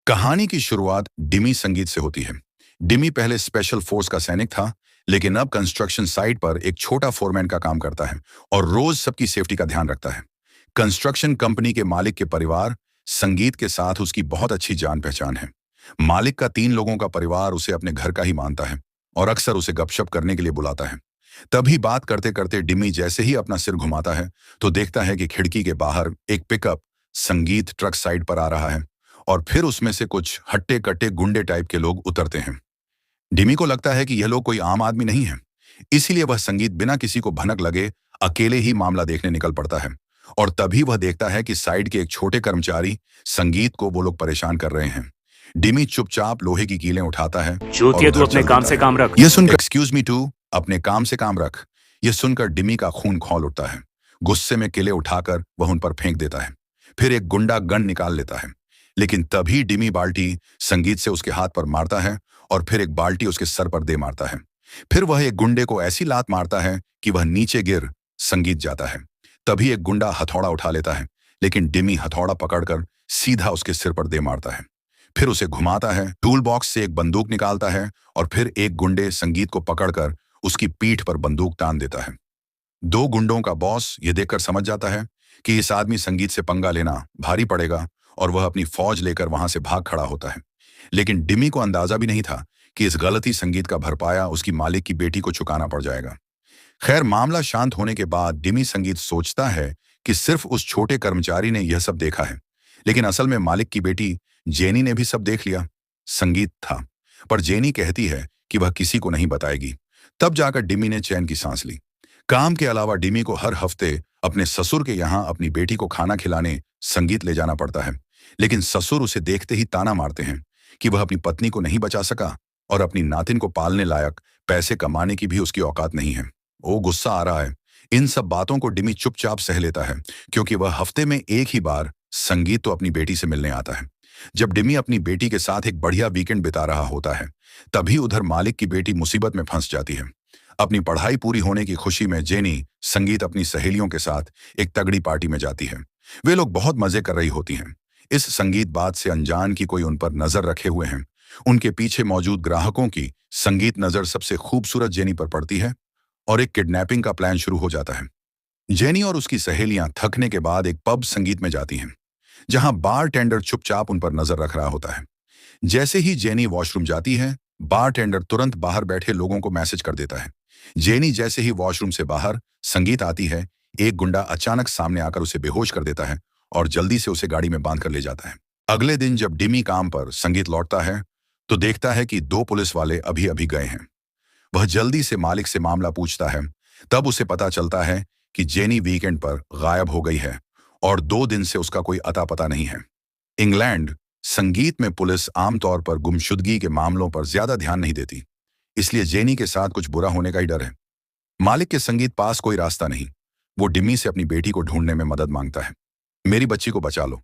कहानी की शुरुआत डिमी संगीत से होती है। डिमी पहले स्पेशल फोर्स का सैनिक था, लेकिन अब कंस्ट्रक्शन साइट पर एक छोटा फोरमैन का काम करता है और रोज सबकी सेफ्टी का ध्यान रखता है। कंस्ट्रक्शन कंपनी के मालिक के परिवार संगीत के साथ उसकी बहुत अच्छी जान पहचान है। मालिक का 3 लोगों का परिवार उसे अपने घर का ही मानता है और अक्सर उसे गपशप करने के लिए बुलाता है। तभी बात करते करते डिमी जैसे ही अपना सिर घुमाता है तो देखता है कि खिड़की के बाहर एक पिकअप संगीत ट्रक साइड पर आ रहा है और फिर उसमें से कुछ हट्टे कट्टे गुंडे टाइप के लोग उतरते हैं। डिमी को लगता है कि यह लोग कोई आम आदमी नहीं है, इसीलिए वह संगीत बिना किसी को भनक लगे अकेले ही मामला देखने निकल पड़ता है। और तभी वह देखता है कि साइड के एक छोटे कर्मचारी संगीत को वो लोग परेशान कर रहे हैं। डिमी चुपचाप लोहे की कीलें उठाता है और ज्योति, तू उधर अपने चल काम देता से है। काम रख। यह सुनकर एक्सक्यूज मी टू, अपने काम से काम रख। यह सुनकर डिमी का खून खौल उठता है। गुस्से में किले उठाकर वह उन पर फेंक देता है। फिर एक गुंडा गन निकाल लेता है, लेकिन तभी डिमी बाल्टी संगीत से उसके हाथ पर मारता है और फिर एक बाल्टी उसके सर पर दे मारता है। फिर वह एक गुंडे को ऐसी लात मारता है कि वह नीचे गिर संगीत जाता है। तभी एक गुंडा हथौड़ा उठा लेता है, लेकिन डिमी हथौड़ा पकड़कर सीधा उसके सिर पर दे मारता है। फिर उसे घुमाता है, टूल बॉक्स से एक बंदूक निकालता है और फिर एक गुंडे संगीत को पकड़कर उसकी पीठ पर बंदूक तान देता है। 2 गुंडों का बॉस यह देखकर समझ जाता है कि इस आदमी संगीत से पंगा लेना भारी पड़ेगा और वह अपनी फौज लेकर वहां से भाग खड़ा होता है। लेकिन डिमी को अंदाजा भी नहीं था कि इस गलती संगीत का भरपाया उसकी मालिक की बेटी को चुकाना पड़ जाएगा। खैर, मामला शांत होने के बाद डिमी संगीत सोचता है कि सिर्फ उस छोटे कर्मचारी ने यह सब देखा है, लेकिन असल में मालिक की बेटी जेनी ने भी सब देख लिया। संगीत था, पर जेनी कहती है कि वह किसी को नहीं बताएगी। तब जाकर डिमी ने चैन की सांस ली। काम के अलावा डिमी को हर हफ्ते अपने ससुर के यहाँ अपनी बेटी को खाना खिलाने संगीत ले जाना पड़ता है, लेकिन ससुर उसे देखते ही ताना मारते हैं कि वह अपनी पत्नी को नहीं बचा सका और अपनी नातिन को पालने लायक पैसे कमाने की भी उसकी औकात नहीं है। ओ, गुस्सा आ रहा है। इन सब बातों को डिमी चुपचाप सह लेता है, क्योंकि वह हफ्ते में एक ही बार संगीत तो अपनी बेटी से मिलने आता है। जब डिमी अपनी बेटी के साथ एक बढ़िया वीकेंड बिता रहा होता है, तभी उधर मालिक की बेटी मुसीबत में फंस जाती है। अपनी पढ़ाई पूरी होने की खुशी में जेनी संगीत अपनी सहेलियों के साथ एक तगड़ी पार्टी में जाती है। वे लोग बहुत मजे कर रही होती हैं। इस संगीत बात से अनजान की कोई उन पर नजर रखे हुए हैं। उनके पीछे मौजूद ग्राहकों की संगीत नजर सबसे खूबसूरत जेनी पर पड़ती है और एक किडनैपिंग का प्लान शुरू हो जाता है। जेनी और उसकी सहेलियां थकने के बाद एक पब संगीत में जाती हैं, जहां बार टेंडर चुपचाप उन पर नजर रख रहा होता है। जैसे ही जेनी वॉशरूम जाती है, बार टेंडर तुरंत बाहर बैठे लोगों को मैसेज कर देता है। जेनी जैसे ही वॉशरूम से बाहर संगीत आती है, एक गुंडा अचानक सामने आकर उसे बेहोश कर देता है और जल्दी से उसे गाड़ी में बांध कर ले जाता है। अगले दिन जब डिमी काम पर संगीत लौटता है, तो देखता है कि 2 पुलिस वाले अभी अभी गए हैं। वह जल्दी से मालिक से मामला पूछता है। तब उसे पता चलता है कि जेनी वीकेंड पर गायब हो गई है और 2 दिन से उसका कोई अता पता नहीं है। इंग्लैंड संगीत में पुलिस आमतौर पर गुमशुदगी के मामलों पर ज्यादा ध्यान नहीं देती, इसलिए जेनी के साथ कुछ बुरा होने का ही डर है। मालिक के संगीत पास कोई रास्ता नहीं। वो डिमी से अपनी बेटी को ढूंढने में मदद मांगता है। मेरी बच्ची को बचा लो।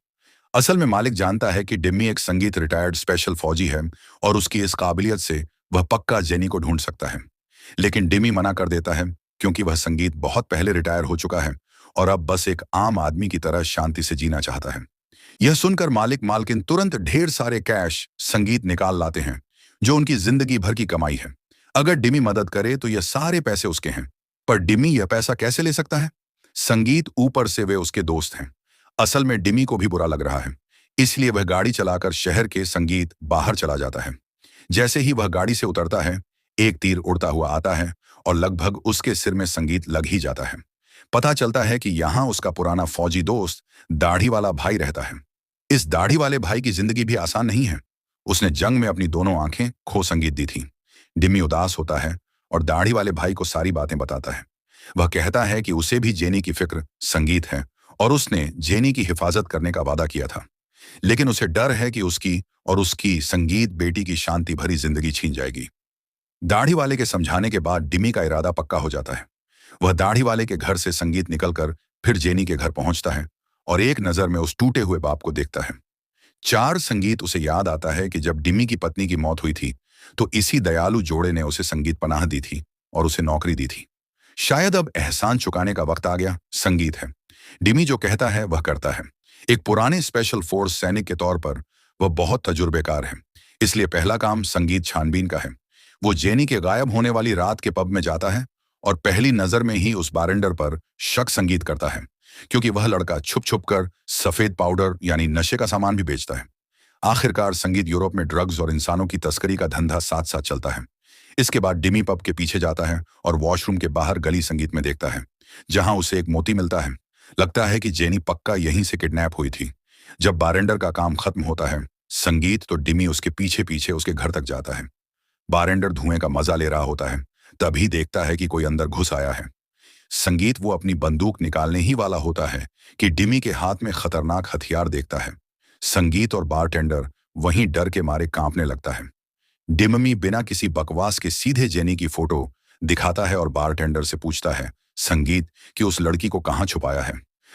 असल में मालिक जानता है कि डिमी एक संगीत रिटायर्ड स्पेशल फौजी है और उसकी इस काबिलियत से वह पक्का जेनी को ढूंढ सकता है। लेकिन डिमी मना कर देता है, क्योंकि वह संगीत बहुत पहले रिटायर हो चुका है और अब बस एक आम आदमी की तरह शांति से जीना चाहता है। यह सुनकर मालिक मालकिन तुरंत ढेर सारे कैश संगीत निकाल लाते हैं, जो उनकी जिंदगी भर की कमाई है। अगर डिमी मदद करे तो यह सारे पैसे उसके हैं, पर डिमी यह पैसा कैसे ले सकता है? संगीत ऊपर से वे उसके दोस्त हैं। असल में डिमी को भी बुरा लग रहा है, इसलिए वह गाड़ी चलाकर शहर के संगीत बाहर चला जाता है। जैसे ही वह गाड़ी से उतरता है, एक तीर उड़ता हुआ आता है और लगभग उसके सिर में संगीत लग ही जाता है। पता चलता है कि यहाँ उसका पुराना फौजी दोस्त दाढ़ी वाला भाई रहता है। इस दाढ़ी वाले भाई की जिंदगी भी आसान नहीं है। उसने जंग में अपनी दोनों आंखें खो संगीत दी थी। डिमी उदास होता है और दाढ़ी वाले भाई को सारी बातें बताता है। वह कहता है कि उसे भी जेनी की फिक्र संगीत है और उसने जेनी की हिफाजत करने का वादा किया था, लेकिन उसे डर है कि उसकी संगीत बेटी की शांति भरी जिंदगी छीन जाएगी। दाढ़ी वाले के समझाने के बाद डिमी का इरादा पक्का हो जाता है। वह दाढ़ी वाले के घर से संगीत निकलकर फिर जेनी के घर पहुंचता है और एक नजर में उस टूटे हुए बाप को देखता है। 4 संगीत उसे याद आता है कि जब डिमी की पत्नी की मौत हुई थी, तो इसी दयालु जोड़े ने उसे संगीत पनाह दी थी और उसे नौकरी दी थी। शायद अब एहसान चुकाने का वक्त आ गया। संगीत है, डिमी जो कहता है वह करता है। एक पुराने स्पेशल फोर्स सैनिक के तौर पर वह बहुत तजुर्बेकार है, इसलिए पहला काम संगीत छानबीन का है। वो जेनी के गायब होने वाली रात के पब में जाता है और पहली नजर में ही उस बारेंडर पर शक संगीत करता है, क्योंकि वह लड़का छुप छुप कर सफेद पाउडर यानी नशे का सामान भी बेचता है। आखिरकार संगीत यूरोप में ड्रग्स और इंसानों की तस्करी का धंधा साथ साथ चलता है। इसके बाद डिमी पब के पीछे जाता है और वॉशरूम के बाहर गली संगीत में देखता है, जहां उसे एक मोती मिलता है। लगता है कि जेनी पक्का यहीं से किडनैप हुई थी। जब बारेंडर का काम खत्म होता है संगीत, तो डिमी उसके पीछे पीछे उसके घर तक जाता है। बारेंडर धुएं का मजा ले रहा होता है, तभी देखता है कि कोई अंदर घुस आया है। संगीत वो अपनी बंदूक निकालने ही वाला होता है कि डिमी के हाथ में खतरनाक हथियार देखता है। संगीत और बारटेंडर वहीं डर के मारे कांपने लगता है। डिममी बिना किसी बकवास के सीधे जेनी की फोटो दिखाता है और बारटेंडर से पूछता है संगीत कि उस लड़की को कहाँ छुपाया है।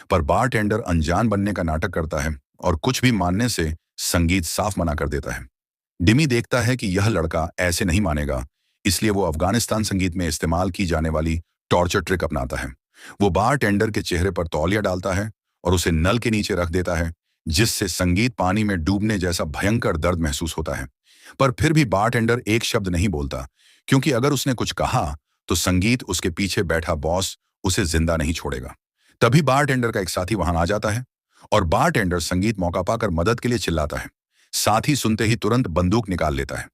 पर बारटेंडर अनजान बनने का नाटक करता है और कुछ भी मानने से संगीत साफ मना कर देता है। डिमी देखता है कि यह लड़का ऐसे नहीं मानेगा, इसलिए वो अफगानिस्तान संगीत में इस्तेमाल की जाने वाली टॉर्चर ट्रिक अपनाता है। वो बारटेंडर के चेहरे पर तौलिया डालता है और उसे नल के नीचे रख देता है, जिससे संगीत पानी में डूबने जैसा भयंकर दर्द महसूस होता है। पर फिर भी बारटेंडर एक शब्द नहीं बोलता, क्योंकि अगर उसने कुछ कहा तो संगीत उसके पीछे बैठा बॉस उसे जिंदा नहीं छोड़ेगा। तभी बारटेंडर का एक साथी वहां आ जाता है और बारटेंडर संगीत मौका पाकर मदद के लिए चिल्लाता है। साथी सुनते ही तुरंत बंदूक निकाल लेता है।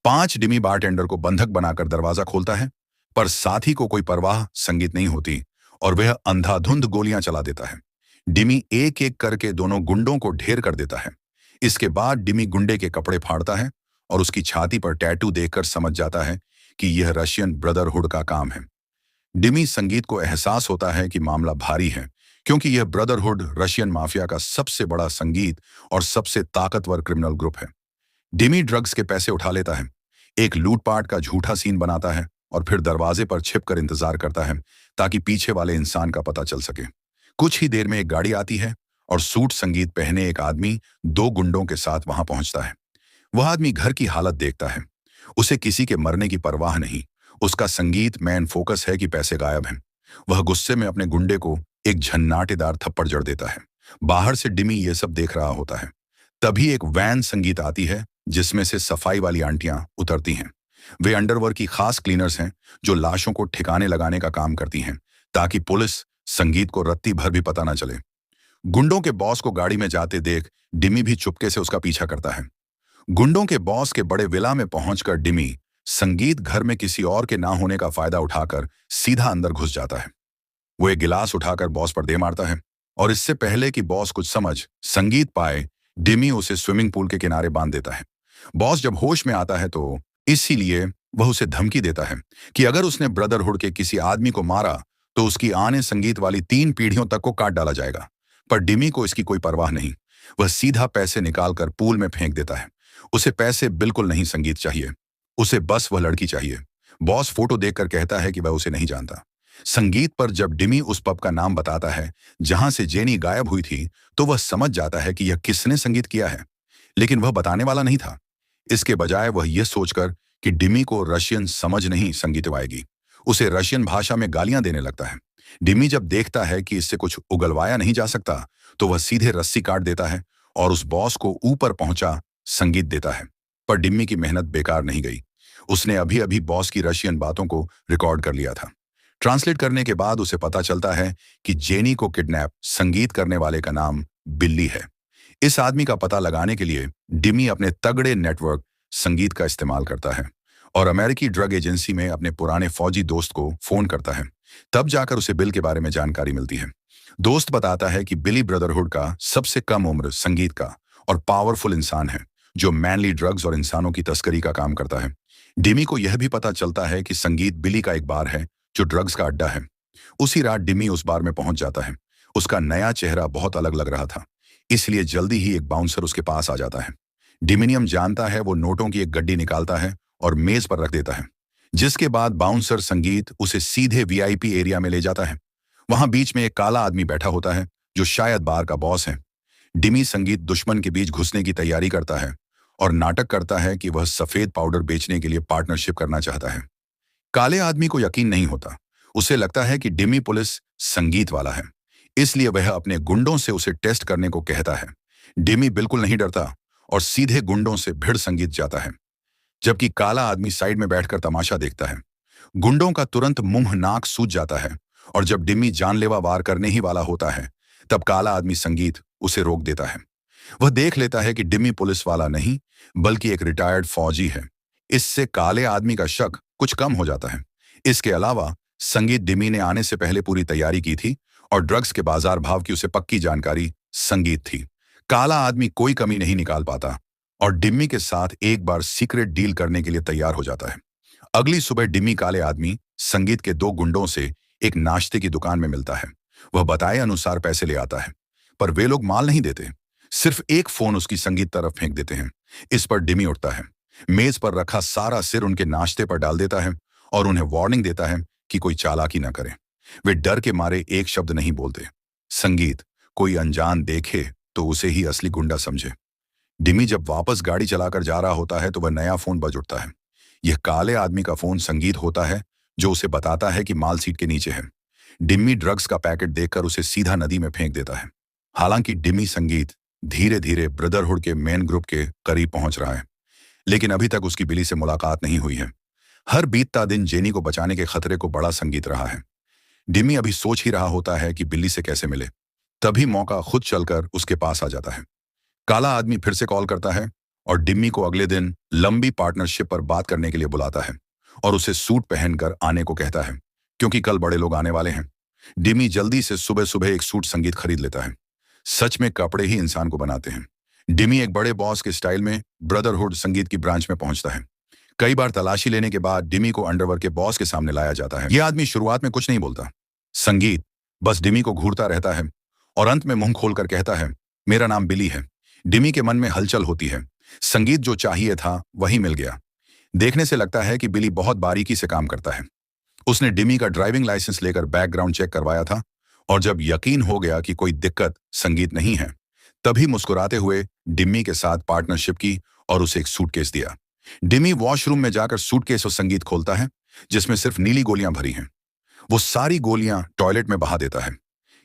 5 डिमी बारटेंडर को बंधक बनाकर दरवाजा खोलता है, पर साथी को कोई परवाह संगीत नहीं होती और वह अंधाधुंध गोलियां चला देता है। डिमी एक एक करके दोनों गुंडों को ढेर कर देता है। इसके बाद डिमी गुंडे के कपड़े फाड़ता है और उसकी छाती पर टैटू देखकर समझ जाता है कि यह रशियन ब्रदरहुड का काम है। डिमी संगीत को एहसास होता है कि मामला भारी है, क्योंकि यह ब्रदरहुड रशियन माफिया का सबसे बड़ा संगीत और सबसे ताकतवर क्रिमिनल ग्रुप है। डिमी ड्रग्स के पैसे उठा लेता है, एक लूटपाट का झूठा सीन बनाता है और फिर दरवाजे पर छिपकर इंतजार करता है ताकि पीछे वाले इंसान का पता चल सके। कुछ ही देर में एक गाड़ी आती है और सूट संगीत पहने एक आदमी 2 गुंडों के साथ वहां पहुंचता है। वह आदमी घर की हालत देखता है। उसे किसी के मरने की परवाह नहीं। उसका संगीत मैन फोकस है कि पैसे गायब हैं। वह गुस्से में अपने गुंडे को एक झन्नाटेदार थप्पड़ जड़ देता है। बाहर से डिमी ये सब देख रहा होता है। तभी एक वैन संगीत आती है, जिसमें से सफाई वाली आंटियां उतरती हैं। वे अंडरवर्ल्ड की खास क्लीनर्स हैं, जो लाशों को ठिकाने लगाने का काम करती हैं, ताकि पुलिस संगीत को रत्ती भर भी पता न चले। गुंडों के बॉस को गाड़ी में जाते देख डिमी भी चुपके से उसका पीछा करता है। गुंडों के बॉस के बड़े विला में पहुंचकर डिमी संगीत घर में किसी और के ना होने का फायदा उठाकर सीधा अंदर घुस जाता है। वो एक गिलास उठाकर बॉस पर दे मारता है और इससे पहले कि बॉस कुछ समझ संगीत पाए, डिमी उसे स्विमिंग पूल के किनारे बांध देता है। बॉस जब होश में आता है तो इसीलिए वह उसे धमकी देता है कि अगर उसने ब्रदरहुड के किसी आदमी को मारा तो उसकी आने संगीत वाली 3 पीढ़ियों तक को काट डाला जाएगा। पर डिमी को इसकी कोई परवाह नहीं। वह सीधा पैसे निकालकर पूल में फेंक देता है। उसे पैसे बिल्कुल नहीं संगीत चाहिए, उसे बस वह लड़की चाहिए। बॉस फोटो देखकर कहता है कि वह उसे नहीं जानता। संगीत पर जब डिमी उस पब का नाम बताता है जहां से जेनी गायब हुई थी, तो वह समझ जाता है कि यह किसने संगीत किया है, लेकिन वह बताने वाला नहीं था। इसके बजाय वह यह सोचकर कि डिमी को रशियन समझ नहीं संगीत आएगी, उसे रशियन भाषा में गालियां देने लगता है। डिमी जब देखता है कि इससे कुछ उगलवाया नहीं जा सकता, तो वह सीधे रस्सी काट देता है और उस बॉस को ऊपर पहुंचा संगीत देता है। पर डिमी की मेहनत बेकार नहीं गई। उसने अभी अभी बॉस की रशियन बातों को रिकॉर्ड कर लिया था। ट्रांसलेट करने के बाद उसे पता चलता है कि जेनी को किडनैप संगीत करने वाले का नाम बिल्ली है। इस आदमी का पता लगाने के लिए डिमी अपने तगड़े नेटवर्क संगीत का इस्तेमाल करता है और अमेरिकी ड्रग एजेंसी में अपने पुराने फौजी दोस्त को फोन करता है। तब जाकर उसे बिल के बारे में जानकारी मिलती है। दोस्त बताता है कि बिली ब्रदरहुड का सबसे कम उम्र संगीत का और पावरफुल इंसान है, जो मैनली ड्रग्स और इंसानों की तस्करी का काम करता है। डिमी को यह भी पता चलता है कि संगीत बिली का एक बार है जो ड्रग्स का अड्डा है। उसी रात डिमी उस बार में पहुंच जाता है। उसका नया चेहरा बहुत अलग लग रहा था, इसलिए जल्दी ही एक बाउंसर उसके पास आ जाता है। डिमिनियम जानता है, वो नोटों की एक गड्डी निकालता है और मेज पर रख देता है, जिसके बाद बाउंसर संगीत उसे सीधे वीआईपी एरिया में ले जाता है। वहां बीच में एक काला आदमी बैठा होता है, जो शायद बार का बॉस है। डिमी संगीत दुश्मन के बीच घुसने की तैयारी करता है और नाटक करता है कि वह सफेद पाउडर बेचने के लिए पार्टनरशिप करना चाहता है। काले आदमी को यकीन नहीं होता। उसे लगता है कि डिमी पुलिस संगीत वाला है, इसलिए वह अपने गुंडों से उसे टेस्ट करने को कहता है। डिमी बिल्कुल नहीं डरता और सीधे गुंडों से भिड़ संगीत जाता है, जबकि काला आदमी साइड में बैठकर तमाशा देखता है। गुंडों का तुरंत मुंह नाक सूज जाता है और जब डिम्मी जानलेवा वार करने ही वाला होता है, तब काला आदमी संगीत उसे रोक देता है। वह देख लेता है कि डिम्मी पुलिस वाला नहीं, बल्कि एक रिटायर्ड फौजी है। इससे काले आदमी का शक कुछ कम हो जाता है। इसके अलावा संगीत डिम्मी ने आने से पहले पूरी तैयारी की थी और ड्रग्स के बाजार भाव की उसे पक्की जानकारी संगीत थी। काला आदमी कोई कमी नहीं निकाल पाता और डिम्मी के साथ एक बार सीक्रेट डील करने के लिए तैयार हो जाता है। अगली सुबह डिम्मी काले आदमी संगीत के दो गुंडों से एक नाश्ते की दुकान में मिलता है। वह बताए अनुसार पैसे ले आता है, पर वे लोग माल नहीं देते, सिर्फ एक फोन उसकी संगीत तरफ फेंक देते हैं। इस पर डिम्मी उठता है, मेज पर रखा सारा सिर उनके नाश्ते पर डाल देता है और उन्हें वार्निंग देता है कि कोई चालाकी न करे। वे डर के मारे एक शब्द नहीं बोलते। संगीत कोई अनजान देखे तो उसे ही असली गुंडा समझे। डिम्मी जब वापस गाड़ी चलाकर जा रहा होता है तो वह नया फोन बज उठता है। यह काले आदमी का फोन संगीत होता है, जो उसे बताता है कि माल सीट के नीचे है। डिम्मी ड्रग्स का पैकेट देखकर उसे सीधा नदी में फेंक देता है। हालांकि डिम्मी संगीत धीरे धीरे ब्रदरहुड के मेन ग्रुप के करीब पहुंच रहा है, लेकिन अभी तक उसकी बिली से मुलाकात नहीं हुई है। हर बीतता दिन जेनी को बचाने के खतरे को बड़ा संगीत रहा है। डिम्मी अभी सोच ही रहा होता है कि बिल्ली से कैसे मिले, तभी मौका खुद चलकर उसके पास आ जाता है। काला आदमी फिर से कॉल करता है और डिम्मी को अगले दिन लंबी पार्टनरशिप पर बात करने के लिए बुलाता है और उसे सूट पहनकर आने को कहता है, क्योंकि कल बड़े लोग आने वाले हैं। डिम्मी जल्दी से सुबह सुबह एक सूट संगीत खरीद लेता है। सच में कपड़े ही इंसान को बनाते हैं। डिम्मी एक बड़े बॉस के स्टाइल में ब्रदरहुड संगीत की ब्रांच में पहुंचता है। कई बार तलाशी लेने के बाद डिम्मी को अंडरवर्ल्ड के बॉस के सामने लाया जाता है। यह आदमी शुरुआत में कुछ नहीं बोलता। संगीत बस डिम्मी को घूरता रहता है और अंत में मुंह खोलकर कहता है, मेरा नाम बिली है। डिम्मी के मन में हलचल होती है। संगीत जो चाहिए था वही मिल गया। देखने से लगता है कि बिली बहुत बारीकी से काम करता है। उसने डिम्मी का ड्राइविंग लाइसेंस लेकर बैकग्राउंड चेक करवाया था और जब यकीन हो गया कि कोई दिक्कत संगीत नहीं है, तभी मुस्कुराते हुए डिम्मी के साथ पार्टनरशिप की और उसे एक सूटकेस दिया। डिम्मी वॉशरूम में जाकर सूटकेस और संगीत खोलता है, जिसमें सिर्फ नीली गोलियां भरी हैं। वो सारी गोलियां टॉयलेट में बहा देता है।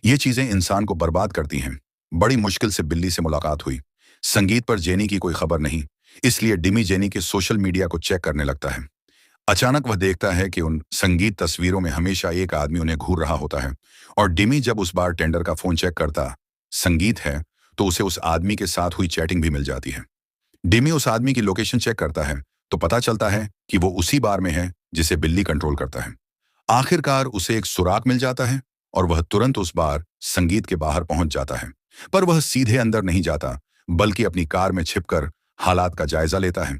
ये चीजें इंसान को बर्बाद करती हैं। बड़ी मुश्किल से बिल्ली से मुलाकात हुई। संगीत पर जेनी की कोई खबर नहीं, इसलिए डिम्मी जेनी के सोशल मीडिया को चेक करने लगता है। अचानक वह देखता है कि उन संगीत तस्वीरों में हमेशा एक आदमी उन्हें घूर रहा होता है और डिम्मी जब उस बार टेंडर का फोन चेक करता संगीत है, तो उसे उस आदमी के साथ हुई चैटिंग भी मिल जाती है। डिम्मी उस आदमी की लोकेशन चेक करता है तो पता चलता है कि वो उसी बार में है जिसे बिल्ली कंट्रोल करता है। आखिरकार उसे एक सुराग मिल जाता है और वह तुरंत उस बार संगीत के बाहर पहुंच जाता है। पर वह सीधे अंदर नहीं जाता, बल्कि अपनी कार में छिपकर हालात का जायजा लेता है।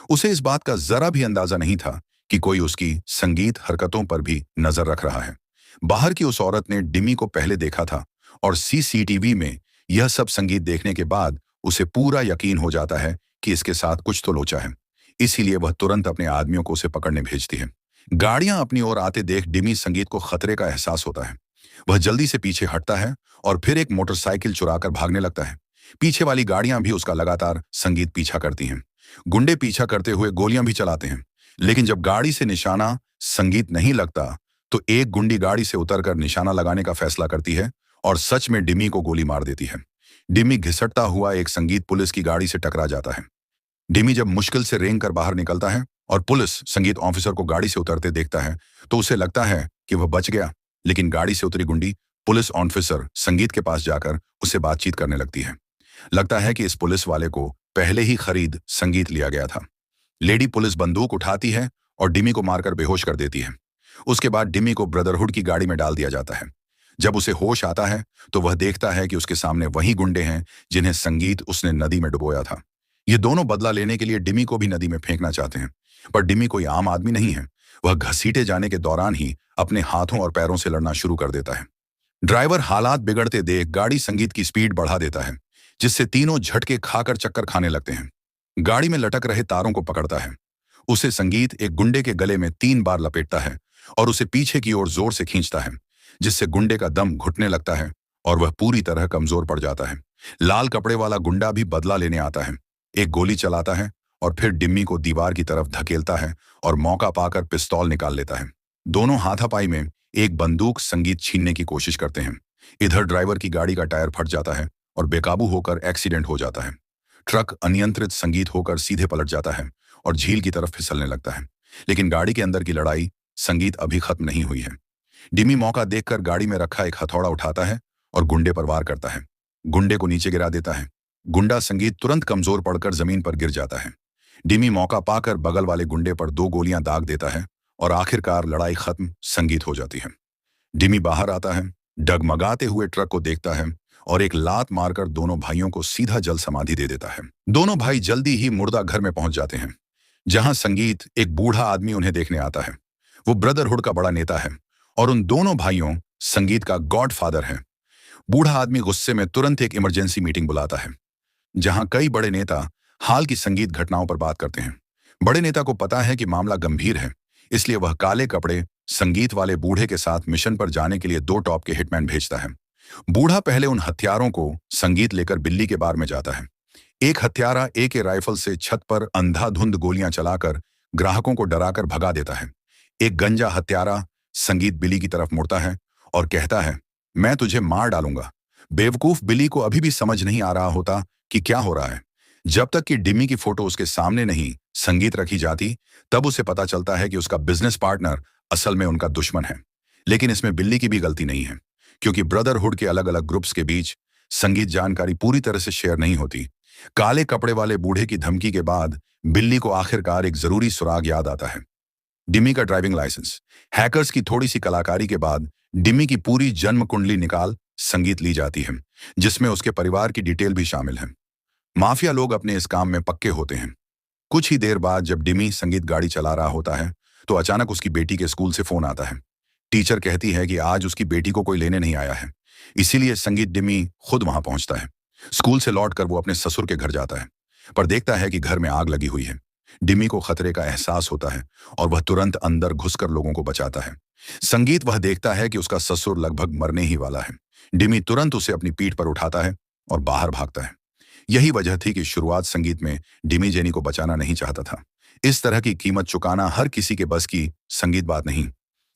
उसे इस बात का जरा भी अंदाजा नहीं था कि कोई उसकी संगीत हरकतों पर भी नजर रख रहा है। बाहर की उस औरत ने डिम्मी को पहले देखा था और सीसीटीवी में यह सब संगीत देखने के बाद उसे पूरा यकीन हो जाता है कि इसके साथ कुछ तो लोचा है। इसीलिए वह तुरंत अपने आदमियों को उसे पकड़ने भेजती है। गाड़ियां अपनी ओर आते देख डिम्मी संगीत को खतरे का एहसास होता है। वह जल्दी से पीछे हटता है और फिर एक मोटरसाइकिल चुराकर भागने लगता है। पीछे वाली गाड़ियां भी उसका लगातार संगीत पीछा करती हैं। गुंडे पीछा करते हुए गोलियां भी चलाते हैं, लेकिन जब गाड़ी से निशाना संगीत नहीं लगता तो एक गुंडी गाड़ी से उतरकर निशाना लगाने का फैसला करती है और सच में डिम्मी को गोली मार देती है। डिम्मी घिसटता हुआ एक संगीत पुलिस की गाड़ी से टकरा जाता है। डिम्मी जब मुश्किल से रेंग कर बाहर निकलता है और पुलिस संगीत ऑफिसर को गाड़ी से उतरते देखता है तो उसे लगता है कि वह बच गया, लेकिन गाड़ी से उतरी गुंडी पुलिस ऑफिसर संगीत के पास जाकर उससे बातचीत करने लगती है। लगता है कि इस पुलिस वाले को पहले ही खरीद संगीत लिया गया था। लेडी पुलिस बंदूक उठाती है और डिम्मी को मारकर बेहोश कर देती है। उसके बाद डिम्मी को ब्रदरहुड की गाड़ी में डाल दिया जाता है। जब उसे होश आता है तो वह देखता है कि उसके सामने वही गुंडे हैं जिन्हें संगीत उसने नदी में डुबोया था। ये दोनों बदला लेने के लिए डिम्मी को भी नदी में फेंकना चाहते हैं, पर डिम्मी कोई आम आदमी नहीं है। वह घसीटे जाने के दौरान ही अपने हाथों और पैरों से लड़ना शुरू कर देता है। ड्राइवर हालात बिगड़ते देख गाड़ी संगीत की स्पीड बढ़ा देता है, जिससे तीनों झटके खाकर चक्कर खाने लगते हैं। गाड़ी में लटक रहे तारों को पकड़ता है। उसे संगीत एक गुंडे के गले में 3 बार लपेटता है और उसे पीछे की ओर जोर से खींचता है, जिससे गुंडे का दम घुटने लगता है और वह पूरी तरह कमजोर पड़ जाता है। लाल कपड़े वाला गुंडा भी बदला लेने आता है, एक गोली चलाता है और फिर डिम्मी को दीवार की तरफ धकेलता है और मौका पाकर पिस्तौल निकाल लेता है। दोनों हाथापाई में एक बंदूक संगीत छीनने की कोशिश करते हैं। इधर ड्राइवर की गाड़ी का टायर फट जाता है और बेकाबू होकर एक्सीडेंट हो जाता है। ट्रक अनियंत्रित संगीत होकर सीधे पलट जाता है और झील की तरफ फिसलने लगता है। लेकिन गाड़ी के अंदर की लड़ाई संगीत अभी खत्म नहीं हुई है। डिमी मौका देखकर गाड़ी में रखा एक हथौड़ा उठाता है और गुंडे पर वार करता है। गुंडे को नीचे गिरा देता है। गुंडा संगीत तुरंत कमजोर पड़कर जमीन पर गिर जाता है। डिमी मौका पाकर बगल वाले गुंडे पर 2 गोलियां दाग देता है और आखिरकार लड़ाई खत्म संगीत हो जाती है। डिमी बाहर आता है, डगमगाते हुए ट्रक को देखता है और एक लात मारकर दोनों भाइयों को सीधा जल समाधि दे देता है। दोनों भाई जल्दी ही मुर्दा घर में पहुंच जाते हैं, जहां संगीत एक बूढ़ा आदमी उन्हें देखने आता है। वो ब्रदरहुड का बड़ा नेता है और उन दोनों भाइयों संगीत का गॉडफादर है। बूढ़ा आदमी गुस्से में तुरंत एक इमरजेंसी मीटिंग बुलाता है, जहां कई बड़े नेता हाल की संगीत घटनाओं पर बात करते हैं। बड़े नेता को पता है कि मामला गंभीर है, इसलिए वह काले कपड़े संगीत वाले बूढ़े के साथ मिशन पर जाने के लिए 2 टॉप के हिटमैन भेजता है। बूढ़ा पहले उन हथियारों को संगीत लेकर बिल्ली के बार में जाता है। एक हत्यारा AK राइफल से छत पर अंधाधुंध गोलियां चलाकर ग्राहकों को डराकर भगा देता है। एक गंजा हत्यारा संगीत बिली की तरफ मुड़ता है और कहता है, मैं तुझे मार डालूंगा। बेवकूफ बिली को अभी भी समझ नहीं आ रहा होता कि क्या हो रहा है। जब तक कि डिमी की फोटो उसके सामने नहीं संगीत रखी जाती, तब उसे पता चलता है कि उसका बिजनेस पार्टनर असल में उनका दुश्मन है। लेकिन इसमें बिल्ली की भी गलती नहीं है, क्योंकि ब्रदरहुड के अलग अलग ग्रुप्स के बीच संगीत जानकारी पूरी तरह से शेयर नहीं होती। काले कपड़े वाले बूढ़े की धमकी के बाद बिल्ली को आखिरकार एक जरूरी सुराग याद आता है, डिमी का ड्राइविंग लाइसेंस। हैकर्स की थोड़ी सी कलाकारी के बाद डिमी की पूरी जन्म कुंडली निकाल संगीत ली जाती है, जिसमें उसके परिवार की डिटेल भी शामिल है। माफिया लोग अपने इस काम में पक्के होते हैं। कुछ ही देर बाद जब डिमी संगीत गाड़ी चला रहा होता है, तो अचानक उसकी बेटी के स्कूल से फोन आता है। टीचर कहती है कि आज उसकी बेटी को कोई लेने नहीं आया है, इसीलिए संगीत डिमी खुद वहां पहुंचता है। स्कूल से लौटकर वो अपने ससुर के घर जाता है, पर देखता है कि घर में आग लगी हुई है। डिमी को खतरे का एहसास होता है और वह तुरंत अंदर घुसकर लोगों को बचाता है। संगीत वह देखता है कि उसका ससुर लगभग मरने ही वाला है। डिमी तुरंत उसे अपनी पीठ पर उठाता है और बाहर भागता है। यही वजह थी कि शुरुआत संगीत में डिमी जेनी को बचाना नहीं चाहता था। इस तरह की कीमत चुकाना हर किसी के बस की संगीत बात नहीं।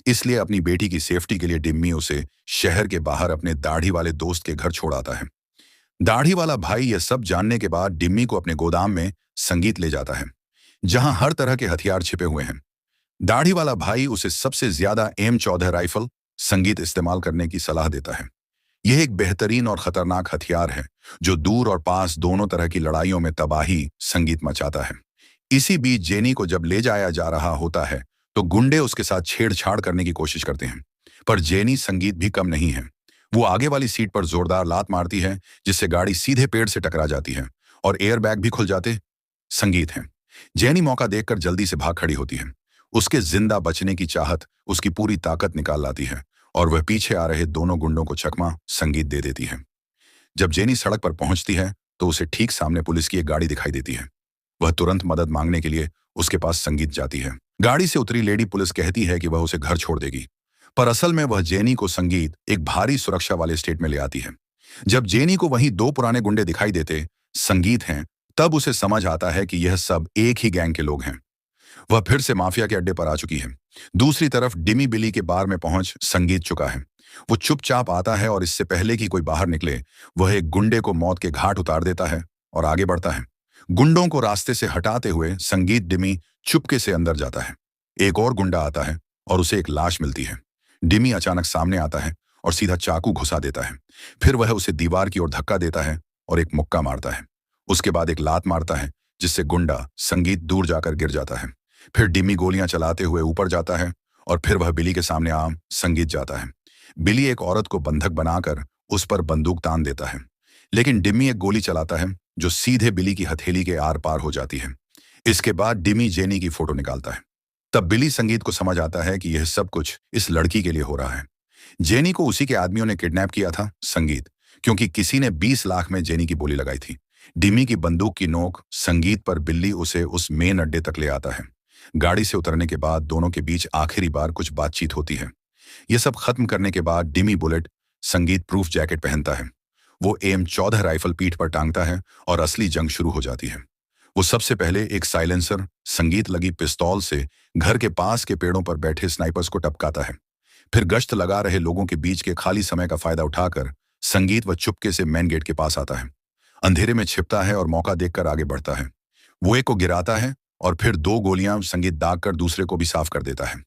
इसलिए अपनी बेटी की सेफ्टी के लिए डिम्मी उसे शहर के बाहर अपने दाढ़ी वाले दोस्त के घर छोड़ आता है। दाढ़ी वाला भाई यह सब जानने के बाद डिम्मी को अपने गोदाम में संगीत ले जाता है, जहां हर तरह के हथियार छिपे हुए हैं। दाढ़ी वाला भाई उसे सबसे ज्यादा M14 राइफल संगीत इस्तेमाल करने की सलाह देता है। यह एक बेहतरीन और खतरनाक हथियार है, जो दूर और पास दोनों तरह की लड़ाइयों में तबाही संगीत मचाता है। इसी बीच जेनी को जब ले जाया जा रहा होता है, तो गुंडे उसके साथ छेड़छाड़ करने की कोशिश करते हैं, पर जेनी संगीत भी कम नहीं है। वो आगे वाली सीट पर जोरदार लात मारती है, जिससे गाड़ी सीधे पेड़ से टकरा जाती है और एयरबैग भी खुल जाते संगीत है। जेनी मौका देखकर जल्दी से भाग खड़ी होती है। उसके जिंदा बचने की चाहत उसकी पूरी ताकत निकाल लाती है और वह पीछे आ रहे दोनों गुंडों को चकमा संगीत दे देती है। जब जेनी सड़क पर पहुंचती है, तो उसे ठीक सामने पुलिस की एक गाड़ी दिखाई देती है। वह तुरंत मदद मांगने के लिए उसके पास संगीत जाती है। गाड़ी से उतरी लेडी पुलिस कहती है कि वह उसे घर छोड़ देगी, पर असल में वह जेनी को संगीत एक भारी सुरक्षा वाले स्टेट में ले आती है। जब जेनी को वहीं 2 पुराने गुंडे दिखाई देते संगीत हैं, तब उसे समझ आता है कि यह सब एक ही गैंग के लोग हैं। वह फिर से माफिया के अड्डे पर आ चुकी है। दूसरी तरफ डिमी बिली के बार में पहुंच संगीत चुका है। वो चुपचाप आता है और इससे पहले कि कोई बाहर निकले, वह एक गुंडे को मौत के घाट उतार देता है और आगे बढ़ता है। गुंडों को रास्ते से हटाते हुए संगीत डिमी चुपके से अंदर जाता है। एक और गुंडा आता है और उसे एक लाश मिलती है। डिमी अचानक सामने आता है और सीधा चाकू घुसा देता है। फिर वह उसे दीवार की ओर धक्का देता है और एक मुक्का मारता है। उसके बाद एक लात मारता है, जिससे गुंडा संगीत दूर जाकर गिर जाता है। फिर डिमी गोलियां चलाते हुए ऊपर जाता है और फिर वह बिली के सामने आम संगीत जाता है। बिली एक औरत को बंधक बनाकर उस पर बंदूक तान देता है, लेकिन डिमी एक गोली चलाता है जो सीधे बिली की हथेली के आर पार हो जाती है। इसके बाद डिमी जेनी की फोटो निकालता है। तब बिली संगीत को समझ आता है कि यह सब कुछ इस लड़की के लिए हो रहा है। जेनी को उसी के आदमियों ने किडनैप किया था संगीत, क्योंकि किसी ने 20 लाख में जेनी की बोली लगाई थी। डिमी की बंदूक की नोक संगीत पर बिल्ली उसे उस मेन अड्डे तक ले आता है। गाड़ी से उतरने के बाद दोनों के बीच आखिरी बार कुछ बातचीत होती है। यह सब खत्म करने के बाद डिमी बुलेट संगीत प्रूफ जैकेट पहनता है। वो M14 राइफल पीठ पर टांगता है और असली जंग शुरू हो जाती है। वो सबसे पहले एक साइलेंसर संगीत लगी पिस्तौल से घर के पास के पेड़ों पर बैठे स्नाइपर्स को टपकाता है। फिर गश्त लगा रहे लोगों के बीच के खाली समय का फायदा उठाकर संगीत व चुपके से मेन गेट के पास आता है। अंधेरे में छिपता है और मौका देखकर आगे बढ़ता है। वो एक को गिराता है और फिर 2 गोलियां संगीत दागकर दूसरे को भी साफ कर देता है।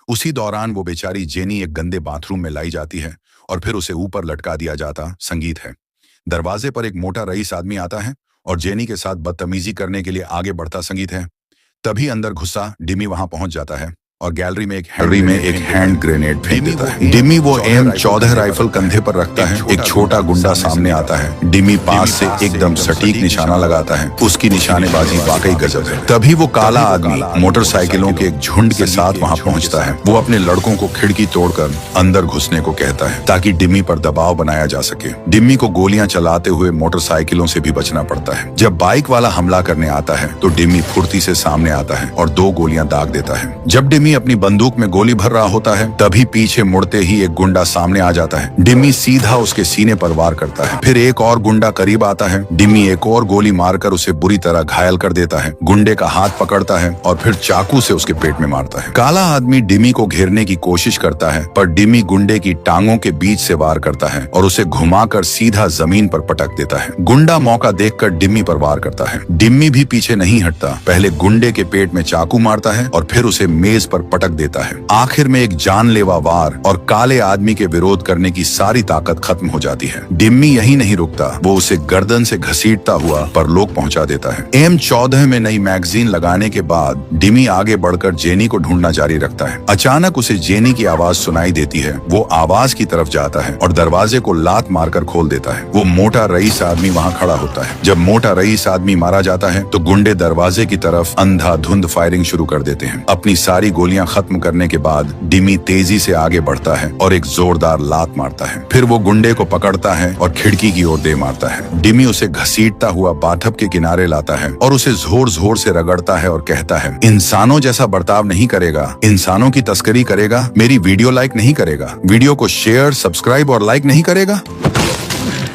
उसी दौरान वो बेचारी जेनी एक गंदे बाथरूम में लाई जाती है और फिर उसे ऊपर लटका दिया जाता संगीत है। दरवाजे पर एक मोटा रईस आदमी आता है और जेनी के साथ बदतमीजी करने के लिए आगे बढ़ता संगीत है। तभी अंदर घुसा डिमी वहां पहुंच जाता है और गैलरी में एक हैंड ग्रेनेड फेंक देता है। डिमी वो M14 राइफल कंधे पर रखता है। एक छोटा गुंडा सामने आता है। डिमी पास से एकदम सटीक निशाना लगाता है। उसकी निशानेबाजी वाकई गजब है। तभी वो काला आदमी मोटरसाइकिलों के एक झुंड के साथ वहां पहुंचता है। वो अपने लड़कों को खिड़की तोड़कर अंदर घुसने को कहता है ताकि डिमी पर दबाव बनाया जा सके। डिमी को गोलियां चलाते हुए मोटरसाइकिलों से भी बचना पड़ता है। जब बाइक वाला हमला करने आता है तो डिमी फुर्ती से सामने आता है और 2 गोलियां दाग देता है। जब डिमी अपनी बंदूक में गोली भर रहा होता है तभी पीछे मुड़ते ही एक गुंडा सामने आ जाता है। डिमी सीधा उसके सीने पर वार करता है। फिर एक और गुंडा करीब आता है। डिमी एक और गोली मारकर उसे बुरी तरह घायल कर देता है। गुंडे का हाथ पकड़ता है और फिर चाकू से उसके पेट में मारता है। काला आदमी डिमी को घेरने की कोशिश करता है पर डिमी गुंडे की टांगों के बीच से वार करता है और उसे घुमाकर सीधा जमीन पर पटक देता है। गुंडा मौका देखकर डिमी पर वार करता है। डिमी भी पीछे नहीं हटता। पहले गुंडे के पेट में चाकू मारता है और फिर उसे मेज पर पटक देता है। आखिर में एक जानलेवा वार और काले आदमी के विरोध करने की सारी ताकत खत्म हो जाती है। डिम्मी यही नहीं रुकता, वो उसे गर्दन से घसीटता हुआ परलोक पहुंचा देता है। M14 में नई मैगजीन लगाने के बाद डिमी आगे बढ़कर जेनी को ढूंढना जारी रखता है। अचानक उसे जेनी की आवाज सुनाई देती है। वो आवाज की तरफ जाता है और दरवाजे को लात मारकर खोल देता है। वो मोटा रईस आदमी वहां खड़ा होता है। जब मोटा रईस आदमी मारा जाता है तो गुंडे दरवाजे की तरफ अंधाधुंध फायरिंग शुरू कर देते हैं। अपनी सारी गोलियां खत्म करने के बाद डिमी तेजी से आगे बढ़ता है और एक जोरदार लात मारता है। फिर वो गुंडे को पकड़ता है और खिड़की की ओर दे मारता है। डिमी उसे घसीटता हुआ बाथटब के किनारे लाता है और उसे जोर जोर से रगड़ता है और कहता है, इंसानों जैसा बर्ताव नहीं करेगा, इंसानों की तस्करी करेगा, मेरी वीडियो लाइक नहीं करेगा, वीडियो को शेयर, सब्सक्राइब और लाइक नहीं करेगा।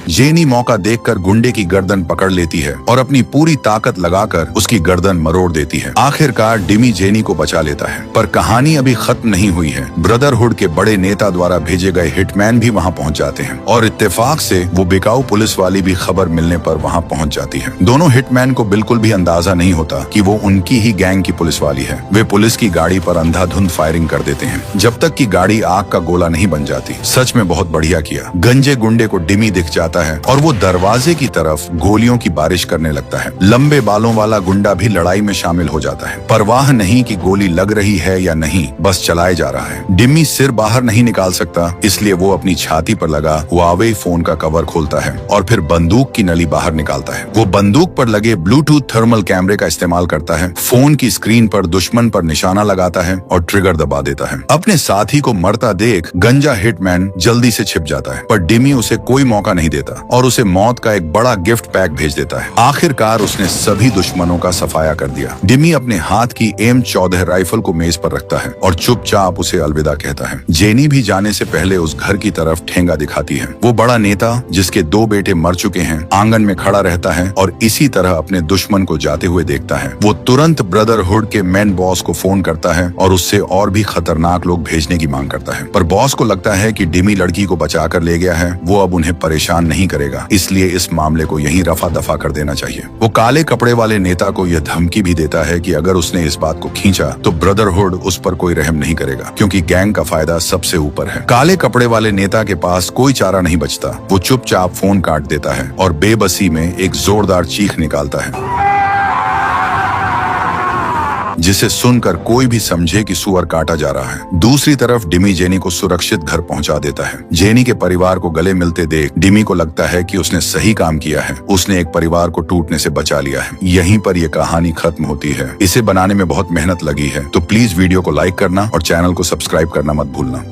जेनी मौका देखकर गुंडे की गर्दन पकड़ लेती है और अपनी पूरी ताकत लगाकर उसकी गर्दन मरोड़ देती है। आखिरकार डिमी जेनी को बचा लेता है। पर कहानी अभी खत्म नहीं हुई है। ब्रदरहुड के बड़े नेता द्वारा भेजे गए हिटमैन भी वहां पहुंच जाते हैं और इत्तेफाक से वो बिकाऊ पुलिस वाली भी खबर मिलने पर वहां पहुंच जाती है। दोनों हिटमैन को बिल्कुल भी अंदाजा नहीं होता कि वो उनकी ही गैंग की पुलिस वाली है। वे पुलिस की गाड़ी पर अंधाधुंध फायरिंग कर देते हैं जब तक कि गाड़ी आग का गोला नहीं बन जाती। सच में बहुत बढ़िया किया। गंजे गुंडे को डिमी दिख जाता है और वो दरवाजे की तरफ गोलियों की बारिश करने लगता है। लंबे बालों वाला गुंडा भी लड़ाई में शामिल हो जाता है। परवाह नहीं कि गोली लग रही है या नहीं, बस चलाए जा रहा है। डिमी सिर बाहर नहीं निकाल सकता, इसलिए वो अपनी छाती पर लगा हुआवे फोन का कवर खोलता है और फिर बंदूक की नली बाहर निकालता है। वो बंदूक पर लगे ब्लूटूथ थर्मल कैमरे का इस्तेमाल करता है। फोन की स्क्रीन पर दुश्मन पर निशाना लगाता है और ट्रिगर दबा देता है। अपने साथी को मरता देख गंजा हिटमैन जल्दी से छिप जाता है पर डिमी उसे कोई मौका नहीं देता और उसे मौत का एक बड़ा गिफ्ट पैक भेज देता है। आखिरकार उसने सभी दुश्मनों का सफाया कर दिया। डिमी अपने हाथ की M14 राइफल को मेज पर रखता है और चुपचाप उसे अलविदा कहता है। जेनी भी जाने से पहले उस घर की तरफ ठेंगा दिखाती है। वो बड़ा नेता जिसके 2 बेटे मर चुके हैं आंगन में खड़ा रहता है और इसी तरह अपने दुश्मन को जाते हुए देखता है। वो तुरंत ब्रदरहुड के मेन बॉस को फोन करता है और उससे और भी खतरनाक लोग भेजने की मांग करता है। पर बॉस को लगता है कि डिमी लड़की को बचा कर ले गया है, वो अब उन्हें परेशान नहीं करेगा, इसलिए इस मामले को यहीं रफा दफा कर देना चाहिए। वो काले कपड़े वाले नेता को यह धमकी भी देता है कि अगर उसने इस बात को खींचा तो ब्रदरहुड उस पर कोई रहम नहीं करेगा क्योंकि गैंग का फायदा सबसे ऊपर है। काले कपड़े वाले नेता के पास कोई चारा नहीं बचता। वो चुपचाप फोन काट देता है और बेबसी में एक जोरदार चीख निकालता है जिसे सुनकर कोई भी समझे कि सुअर काटा जा रहा है। दूसरी तरफ डिमी जेनी को सुरक्षित घर पहुंचा देता है। जेनी के परिवार को गले मिलते देख डिमी को लगता है कि उसने सही काम किया है। उसने एक परिवार को टूटने से बचा लिया है। यहीं पर यह कहानी खत्म होती है। इसे बनाने में बहुत मेहनत लगी है, तो प्लीज वीडियो को लाइक करना और चैनल को सब्सक्राइब करना मत भूलना।